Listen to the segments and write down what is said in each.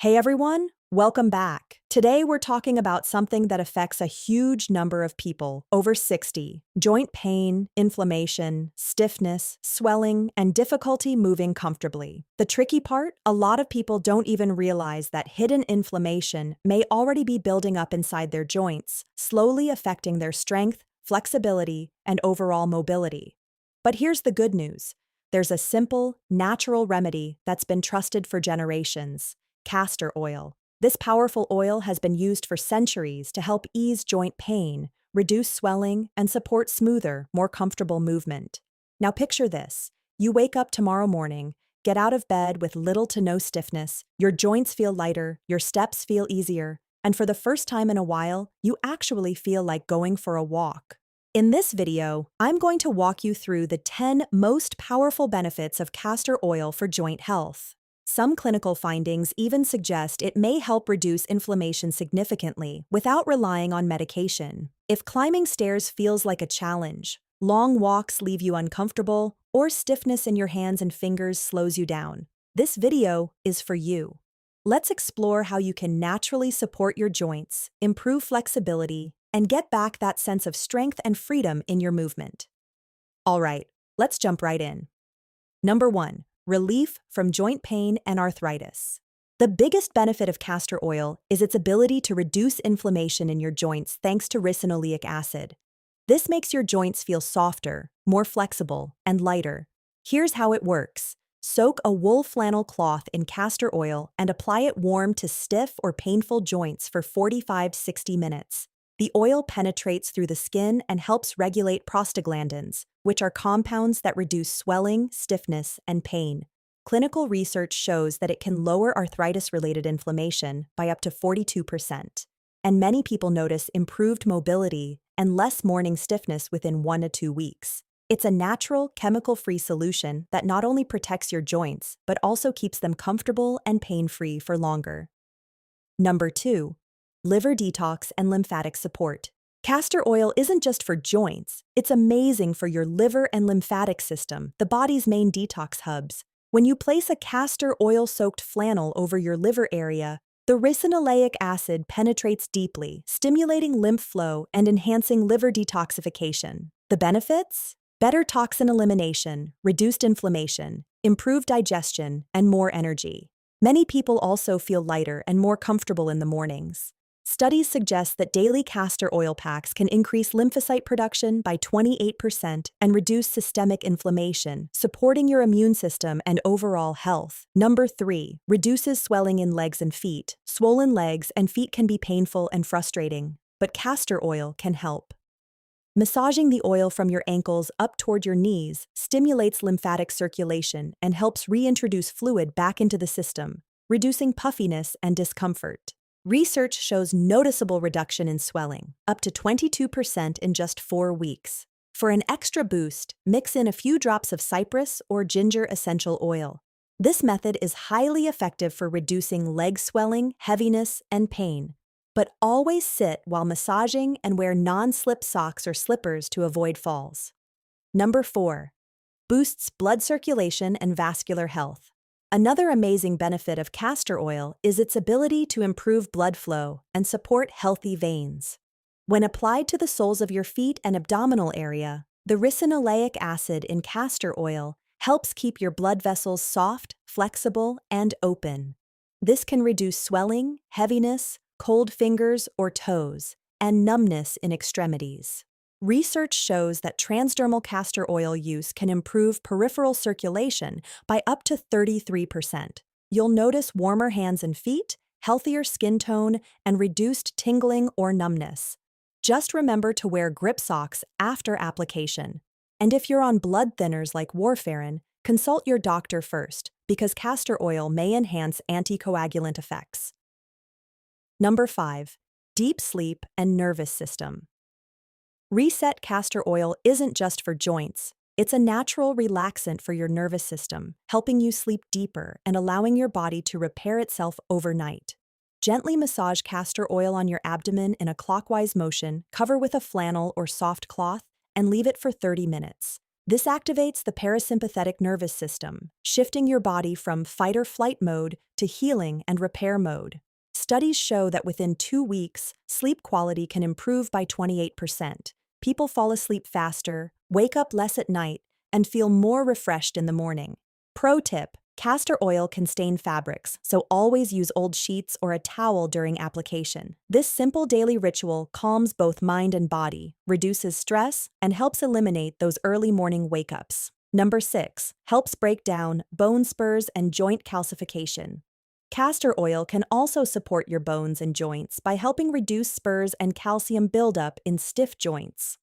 Hey everyone, welcome back. Today we're talking about something that affects a huge number of people, over 60. Joint pain, inflammation, stiffness, swelling, and difficulty moving comfortably. The tricky part? A lot of people don't even realize that hidden inflammation may already be building up inside their joints, slowly affecting their strength, flexibility, and overall mobility. But here's the good news. There's a simple, natural remedy that's been trusted for generations. Castor oil. This powerful oil has been used for centuries to help ease joint pain, reduce swelling, and support smoother, more comfortable movement. Now picture this. You wake up tomorrow morning, get out of bed with little to no stiffness, your joints feel lighter, your steps feel easier, and for the first time in a while, you actually feel like going for a walk. In this video, I'm going to walk you through the 10 most powerful benefits of castor oil for joint health. Some clinical findings even suggest it may help reduce inflammation significantly without relying on medication. If climbing stairs feels like a challenge, long walks leave you uncomfortable, or stiffness in your hands and fingers slows you down, this video is for you. Let's explore how you can naturally support your joints, improve flexibility, and get back that sense of strength and freedom in your movement. All right, let's jump right in. Number 1. Relief from joint pain and arthritis. The biggest benefit of castor oil is its ability to reduce inflammation in your joints thanks to ricinoleic acid. This makes your joints feel softer, more flexible, and lighter. Here's how it works. Soak a wool flannel cloth in castor oil and apply it warm to stiff or painful joints for 45-60 minutes. The oil penetrates through the skin and helps regulate prostaglandins, which are compounds that reduce swelling, stiffness, and pain. Clinical research shows that it can lower arthritis-related inflammation by up to 42%. And many people notice improved mobility and less morning stiffness within 1 to 2 weeks. It's a natural, chemical-free solution that not only protects your joints, but also keeps them comfortable and pain-free for longer. Number 2. Liver detox and lymphatic support. Castor oil isn't just for joints, it's amazing for your liver and lymphatic system, the body's main detox hubs. When you place a castor oil-soaked flannel over your liver area, the ricinoleic acid penetrates deeply, stimulating lymph flow and enhancing liver detoxification. The benefits? Better toxin elimination, reduced inflammation, improved digestion, and more energy. Many people also feel lighter and more comfortable in the mornings. Studies suggest that daily castor oil packs can increase lymphocyte production by 28% and reduce systemic inflammation, supporting your immune system and overall health. Number 3. Reduces swelling in legs and feet. Swollen legs and feet can be painful and frustrating, but castor oil can help. Massaging the oil from your ankles up toward your knees stimulates lymphatic circulation and helps reintroduce fluid back into the system, reducing puffiness and discomfort. Research shows noticeable reduction in swelling, up to 22% in just 4 weeks. For an extra boost, mix in a few drops of cypress or ginger essential oil. This method is highly effective for reducing leg swelling, heaviness, and pain. But always sit while massaging and wear non-slip socks or slippers to avoid falls. Number 4. Boosts blood circulation and vascular health. Another amazing benefit of castor oil is its ability to improve blood flow and support healthy veins. When applied to the soles of your feet and abdominal area, the ricinoleic acid in castor oil helps keep your blood vessels soft, flexible, and open. This can reduce swelling, heaviness, cold fingers or toes, and numbness in extremities. Research shows that transdermal castor oil use can improve peripheral circulation by up to 33%. You'll notice warmer hands and feet, healthier skin tone, and reduced tingling or numbness. Just remember to wear grip socks after application. And if you're on blood thinners like warfarin, consult your doctor first, because castor oil may enhance anticoagulant effects. Number 5. Deep sleep and nervous system. Reset castor oil isn't just for joints. It's a natural relaxant for your nervous system, helping you sleep deeper and allowing your body to repair itself overnight. Gently massage castor oil on your abdomen in a clockwise motion, cover with a flannel or soft cloth, and leave it for 30 minutes. This activates the parasympathetic nervous system, shifting your body from fight-or-flight mode to healing and repair mode. Studies show that within 2 weeks, sleep quality can improve by 28%. People fall asleep faster, wake up less at night, and feel more refreshed in the morning. Pro tip: castor oil can stain fabrics, so always use old sheets or a towel during application. This simple daily ritual calms both mind and body, reduces stress, and helps eliminate those early morning wake-ups. Number 6. Helps break down bone spurs and joint calcification. Castor oil can also support your bones and joints by helping reduce spurs and calcium buildup in stiff joints.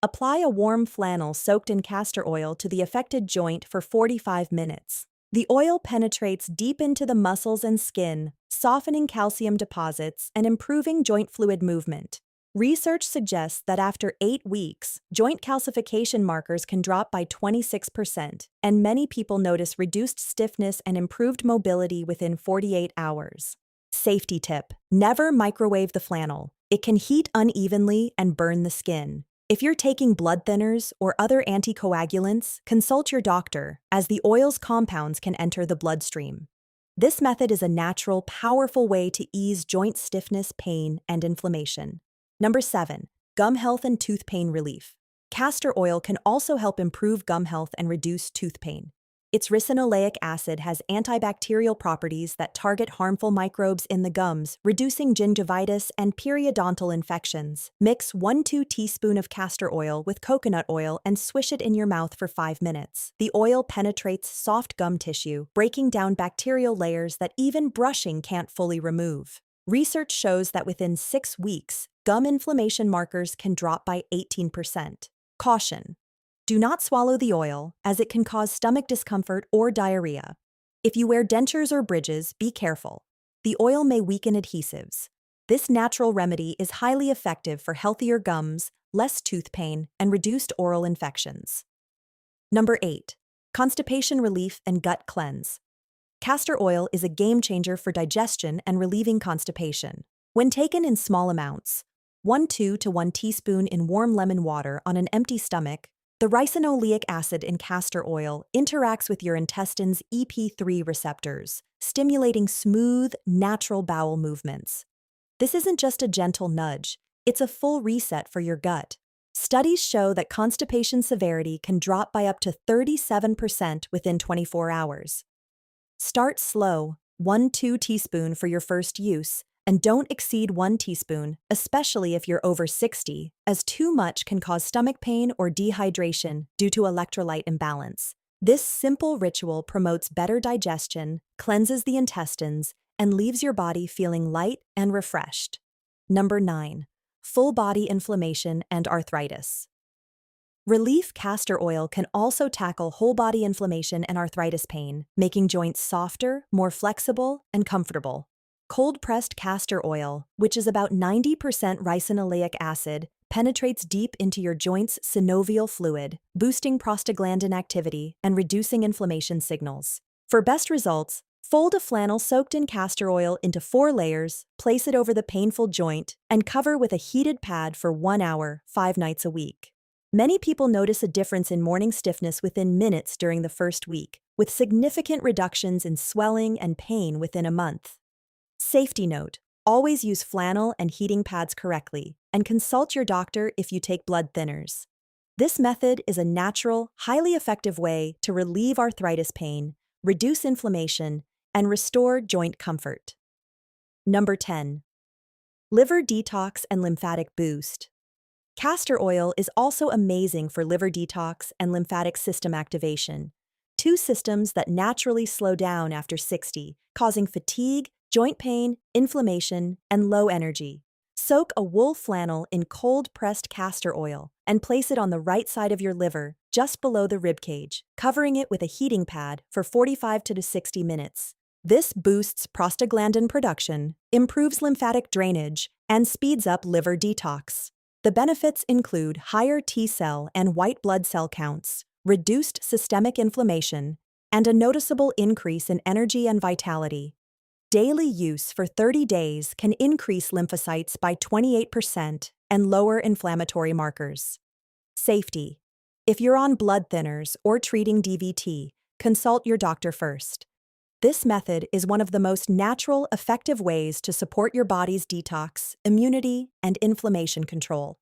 Apply a warm flannel soaked in castor oil to the affected joint for 45 minutes. The oil penetrates deep into the muscles and skin, softening calcium deposits and improving joint fluid movement. Research suggests that after 8 weeks, joint calcification markers can drop by 26%, and many people notice reduced stiffness and improved mobility within 48 hours. Safety tip: never microwave the flannel. It can heat unevenly and burn the skin. If you're taking blood thinners or other anticoagulants, consult your doctor, as the oil's compounds can enter the bloodstream. This method is a natural, powerful way to ease joint stiffness, pain, and inflammation. Number 7. Gum health and tooth pain relief. Castor oil can also help improve gum health and reduce tooth pain. Its ricinoleic acid has antibacterial properties that target harmful microbes in the gums, reducing gingivitis and periodontal infections. Mix 1–2 teaspoons of castor oil with coconut oil and swish it in your mouth for 5 minutes. The oil penetrates soft gum tissue, breaking down bacterial layers that even brushing can't fully remove. Research shows that within 6 weeks, gum inflammation markers can drop by 18%. Caution: do not swallow the oil, as it can cause stomach discomfort or diarrhea. If you wear dentures or bridges, be careful. The oil may weaken adhesives. This natural remedy is highly effective for healthier gums, less tooth pain, and reduced oral infections. Number 8. Constipation relief and gut cleanse. Castor oil is a game changer for digestion and relieving constipation. When taken in small amounts, 1–2 to 1 teaspoon in warm lemon water on an empty stomach, the ricinoleic acid in castor oil interacts with your intestine's EP3 receptors, stimulating smooth, natural bowel movements. This isn't just a gentle nudge, it's a full reset for your gut. Studies show that constipation severity can drop by up to 37% within 24 hours. Start slow, 1–2 teaspoon for your first use, and don't exceed 1 teaspoon, especially if you're over 60, as too much can cause stomach pain or dehydration due to electrolyte imbalance. This simple ritual promotes better digestion, cleanses the intestines, and leaves your body feeling light and refreshed. Number 9. Full body inflammation and arthritis. Relief castor oil can also tackle whole body inflammation and arthritis pain, making joints softer, more flexible, and comfortable. Cold-pressed castor oil, which is about 90% ricinoleic acid, penetrates deep into your joint's synovial fluid, boosting prostaglandin activity and reducing inflammation signals. For best results, fold a flannel soaked in castor oil into 4 layers, place it over the painful joint, and cover with a heated pad for 1 hour, 5 nights a week. Many people notice a difference in morning stiffness within minutes during the first week, with significant reductions in swelling and pain within a month. Safety note: always use flannel and heating pads correctly, and consult your doctor if you take blood thinners. This method is a natural, highly effective way to relieve arthritis pain, reduce inflammation, and restore joint comfort. Number 10. Liver detox and lymphatic boost. Castor oil is also amazing for liver detox and lymphatic system activation, 2 systems that naturally slow down after 60, causing fatigue, joint pain, inflammation, and low energy. Soak a wool flannel in cold-pressed castor oil and place it on the right side of your liver, just below the ribcage, covering it with a heating pad for 45 to 60 minutes. This boosts prostaglandin production, improves lymphatic drainage, and speeds up liver detox. The benefits include higher T-cell and white blood cell counts, reduced systemic inflammation, and a noticeable increase in energy and vitality. Daily use for 30 days can increase lymphocytes by 28% and lower inflammatory markers. Safety: If you're on blood thinners or treating DVT, consult your doctor first. This method is one of the most natural, effective ways to support your body's detox, immunity, and inflammation control.